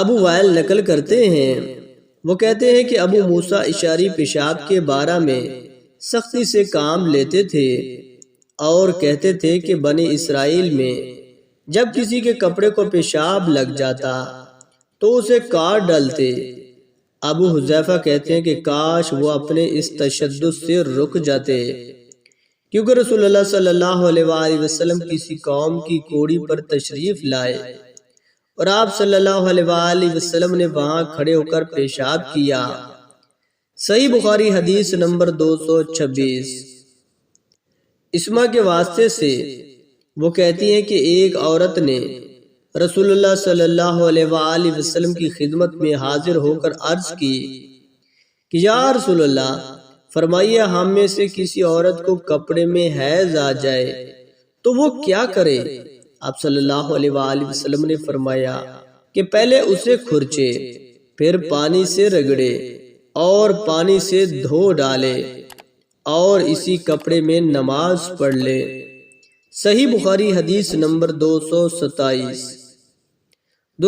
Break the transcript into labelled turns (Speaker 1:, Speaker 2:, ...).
Speaker 1: ابو while نقل کرتے ہیں، وہ کہتے ہیں کہ ابو موسیٰ اشعری پیشاب کے بارے میں سختی سے کام لیتے تھے اور کہتے تھے کہ بنی اسرائیل میں جب کسی کے کپڑے کو پیشاب لگ جاتا تو اسے کاٹ ڈالتے۔ ابو حذیفہ کہتے ہیں کہ کاش وہ اپنے اس تشدد سے رک جاتے، کیونکہ رسول اللہ صلی اللہ علیہ وآلہ وسلم کسی قوم کی کوڑی پر تشریف لائے اور آپ صلی اللہ علیہ وآلہ وسلم نے وہاں کھڑے ہو کر پیشاب کیا۔ صحیح بخاری حدیث نمبر 226۔ اسما کے واسطے سے وہ کہتی ہیں کہ ایک عورت نے رسول اللہ صلی اللہ علیہ وآلہ وسلم کی خدمت میں حاضر ہو کر عرض کی کہ یا رسول اللہ، فرمائیے ہم میں سے کسی عورت کو کپڑے میں حیض آ جائے تو وہ کیا کرے؟ آپ صلی اللہ علیہ وآلہ وسلم نے فرمایا کہ پہلے اسے کھرچے، پھر پانی سے رگڑے اور پانی سے دھو ڈالے اور اسی کپڑے میں نماز پڑھ لے۔ صحیح بخاری حدیث نمبر 227۔